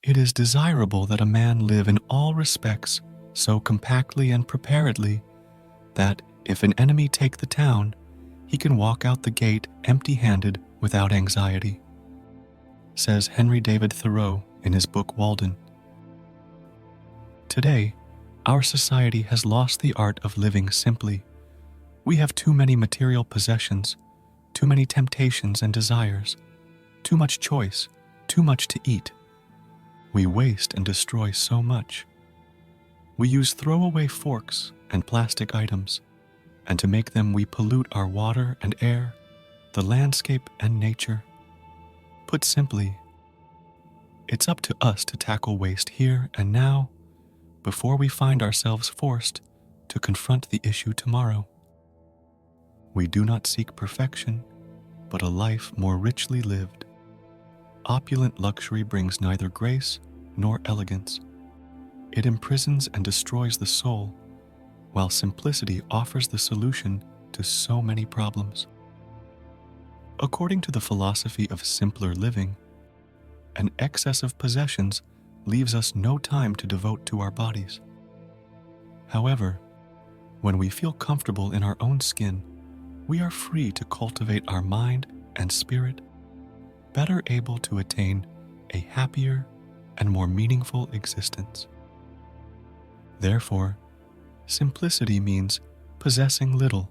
It is desirable that a man live in all respects so compactly and preparedly that, if an enemy take the town, he can walk out the gate empty-handed without anxiety, says Henry David Thoreau in his book Walden. Today, our society has lost the art of living simply. We have too many material possessions, too many temptations and desires, too much choice, too much to eat. We waste and destroy so much. We use throwaway forks and plastic items, and to make them we pollute our water and air, the landscape and nature. Put simply, it's up to us to tackle waste here and now before we find ourselves forced to confront the issue tomorrow. We do not seek perfection, but a life more richly lived. Opulent luxury brings neither grace nor elegance. It imprisons and destroys the soul, while simplicity offers the solution to so many problems. According to the philosophy of simpler living, an excess of possessions leaves us no time to devote to our bodies. However, when we feel comfortable in our own skin, we are free to cultivate our mind and spirit, better able to attain a happier and more meaningful existence. Therefore, simplicity means possessing little,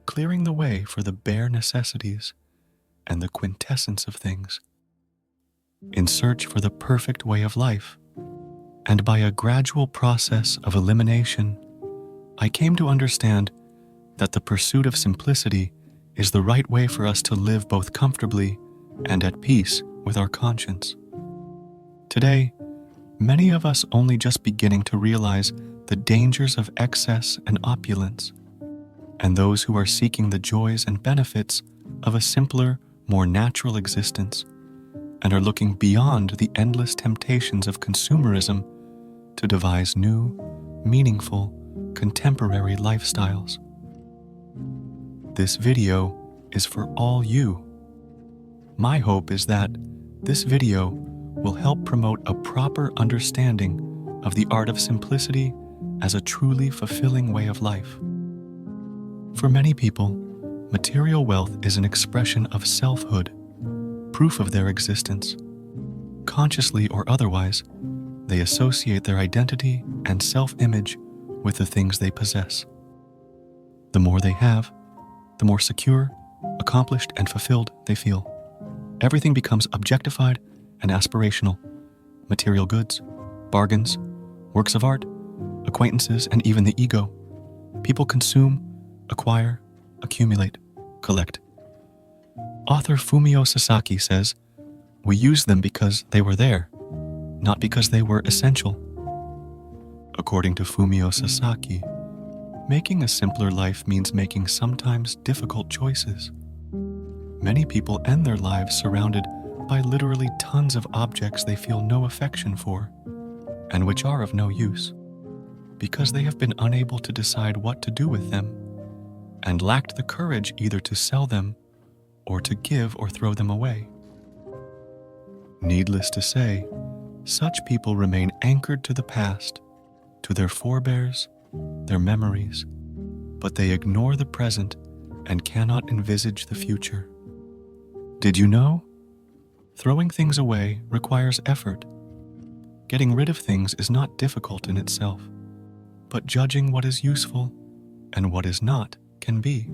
clearing the way for the bare necessities and the quintessence of things, in search for the perfect way of life. And by a gradual process of elimination, I came to understand that the pursuit of simplicity is the right way for us to live both comfortably and at peace with our conscience. Today, many of us only just beginning to realize the dangers of excess and opulence, and those who are seeking the joys and benefits of a simpler, more natural existence, and are looking beyond the endless temptations of consumerism to devise new, meaningful, contemporary lifestyles. This video is for all you. My hope is that this video will help promote a proper understanding of the art of simplicity as a truly fulfilling way of life. For many people, material wealth is an expression of selfhood, proof of their existence. Consciously or otherwise, they associate their identity and self-image with the things they possess. The more they have, the more secure, accomplished, and fulfilled they feel. Everything becomes objectified and aspirational. Material goods, bargains, works of art, acquaintances, and even the ego. People consume, acquire, accumulate, collect. Author Fumio Sasaki says, "We use them because they were there, not because they were essential." According to Fumio Sasaki, making a simpler life means making sometimes difficult choices. Many people end their lives surrounded by literally tons of objects they feel no affection for, and which are of no use, because they have been unable to decide what to do with them, and lacked the courage either to sell them or to give or throw them away. Needless to say, such people remain anchored to the past, to their forebears, their memories, but they ignore the present and cannot envisage the future. Did you know? Throwing things away requires effort. Getting rid of things is not difficult in itself, but judging what is useful and what is not can be.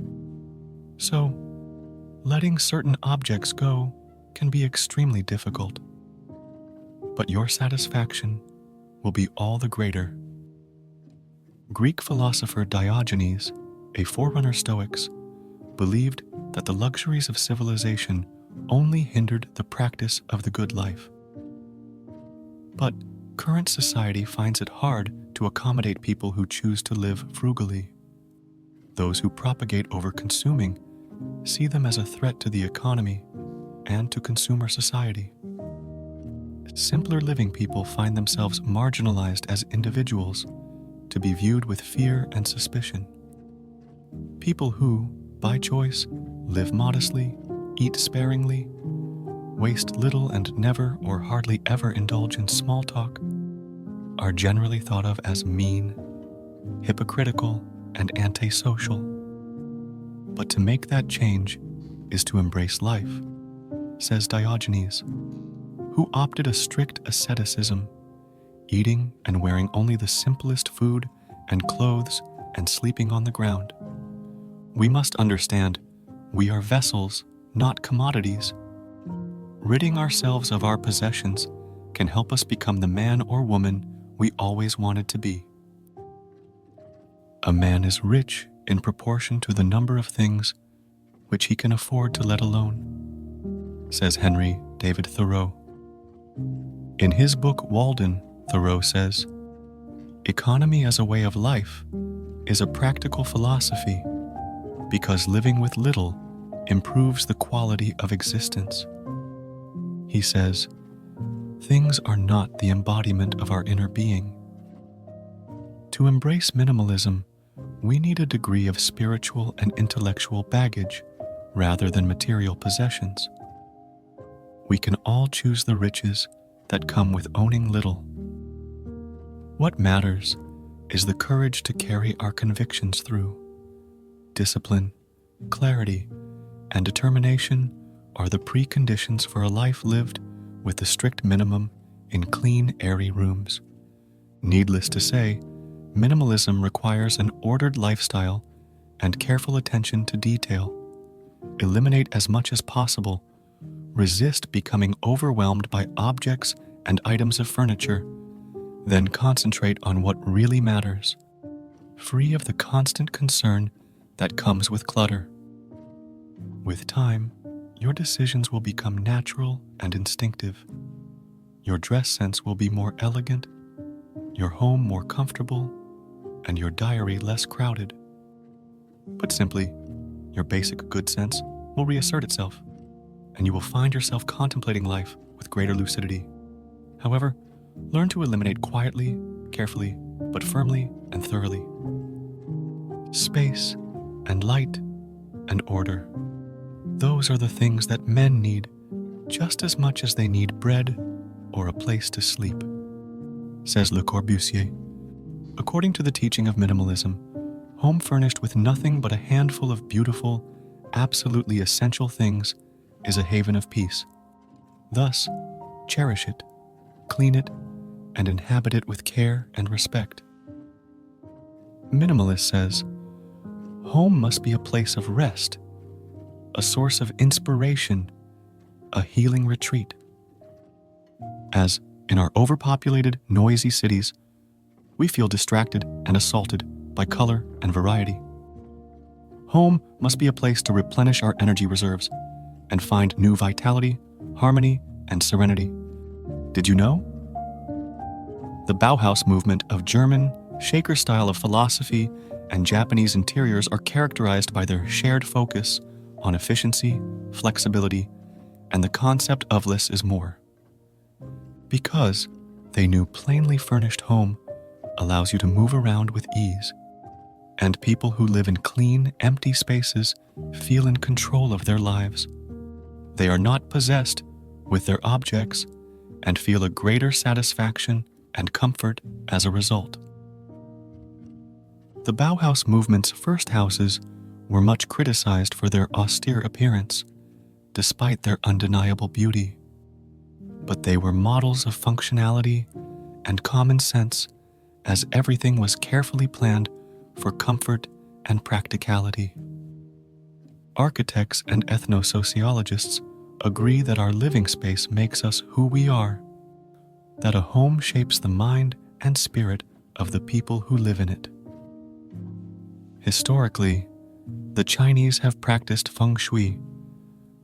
So, letting certain objects go can be extremely difficult, but your satisfaction will be all the greater. Greek philosopher Diogenes, a forerunner Stoics, believed that the luxuries of civilization only hindered the practice of the good life. But current society finds it hard to accommodate people who choose to live frugally. Those who propagate over-consuming see them as a threat to the economy and to consumer society. Simpler living people find themselves marginalized as individuals, to be viewed with fear and suspicion. People who, by choice, live modestly, eat sparingly, waste little and never or hardly ever indulge in small talk are generally thought of as mean, hypocritical, and antisocial. But to make that change is to embrace life, says Diogenes, who opted a strict asceticism, eating and wearing only the simplest food and clothes and sleeping on the ground. We must understand we are vessels, not commodities. Ridding ourselves of our possessions can help us become the man or woman we always wanted to be. A man is rich in proportion to the number of things which he can afford to let alone, says Henry David Thoreau. In his book Walden, Thoreau says, "Economy as a way of life is a practical philosophy because living with little improves the quality of existence." He says, "Things are not the embodiment of our inner being." To embrace minimalism, we need a degree of spiritual and intellectual baggage rather than material possessions. We can all choose the riches that come with owning little. What matters is the courage to carry our convictions through. Discipline, clarity, and determination are the preconditions for a life lived with the strict minimum in clean, airy rooms. Needless to say, minimalism requires an ordered lifestyle and careful attention to detail. Eliminate as much as possible. Resist becoming overwhelmed by objects and items of furniture. Then concentrate on what really matters, free of the constant concern that comes with clutter. With time, your decisions will become natural and instinctive. Your dress sense will be more elegant, your home more comfortable, and your diary less crowded. Put simply, your basic good sense will reassert itself, and you will find yourself contemplating life with greater lucidity. However, learn to eliminate quietly, carefully, but firmly and thoroughly. Space and light and order. Those are the things that men need just as much as they need bread or a place to sleep, says Le Corbusier. According to the teaching of minimalism, home furnished with nothing but a handful of beautiful, absolutely essential things is a haven of peace. Thus, cherish it, clean it, and inhabit it with care and respect. Minimalist says, home must be a place of rest, a source of inspiration, a healing retreat. As in our overpopulated, noisy cities, we feel distracted and assaulted by color and variety. Home must be a place to replenish our energy reserves and find new vitality, harmony, and serenity. Did you know? The Bauhaus movement of German, Shaker style of philosophy and Japanese interiors are characterized by their shared focus on efficiency, flexibility, and the concept of less is more. Because they knew plainly furnished home allows you to move around with ease, and people who live in clean, empty spaces feel in control of their lives. They are not possessed with their objects and feel a greater satisfaction and comfort as a result. The Bauhaus movement's first houses were much criticized for their austere appearance, despite their undeniable beauty. But they were models of functionality and common sense, as everything was carefully planned for comfort and practicality. Architects and ethno-sociologists agree that our living space makes us who we are, that a home shapes the mind and spirit of the people who live in it. Historically, the Chinese have practiced Feng Shui,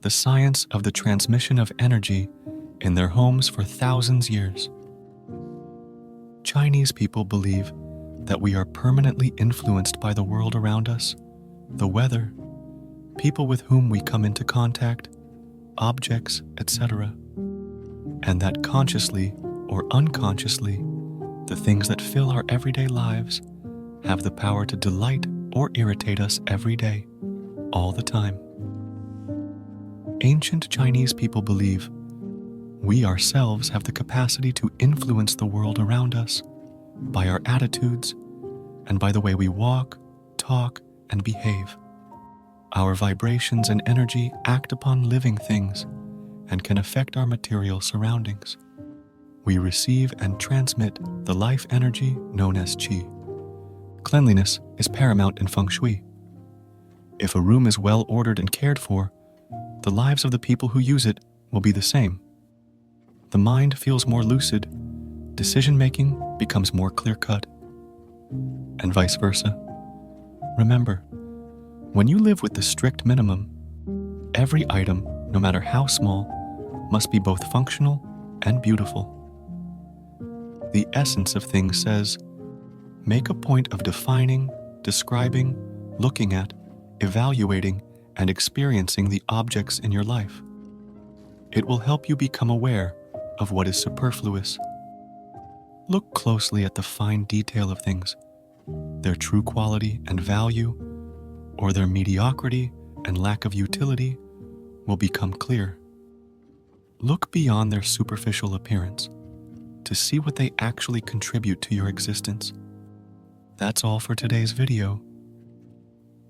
the science of the transmission of energy, in their homes for thousands of years. Chinese people believe that we are permanently influenced by the world around us, the weather, people with whom we come into contact, objects, etc., and that consciously or unconsciously, the things that fill our everyday lives have the power to delight or irritate us every day, all the time. Ancient Chinese people believe We ourselves have the capacity to influence the world around us by our attitudes and by the way we walk, talk, and behave. Our vibrations and energy act upon living things and can affect our material surroundings. We receive and transmit the life energy known as qi. Cleanliness is paramount in Feng Shui. If a room is well ordered and cared for, the lives of the people who use it will be the same. The mind feels more lucid, decision-making becomes more clear-cut, and vice versa. Remember, when you live with the strict minimum, every item, no matter how small, must be both functional and beautiful. The essence of things says, make a point of defining, describing, looking at, evaluating, and experiencing the objects in your life. It will help you become aware of what is superfluous. Look closely at the fine detail of things, their true quality and value, or their mediocrity and lack of utility will become clear. Look beyond their superficial appearance to see what they actually contribute to your existence. That's all for today's video.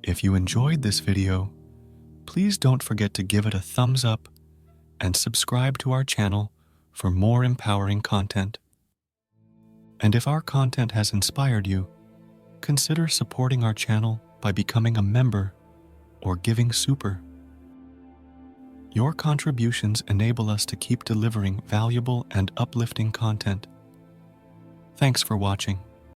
If you enjoyed this video, please don't forget to give it a thumbs up and subscribe to our channel for more empowering content. And if our content has inspired you, consider supporting our channel by becoming a member or giving super. Your contributions enable us to keep delivering valuable and uplifting content. Thanks for watching.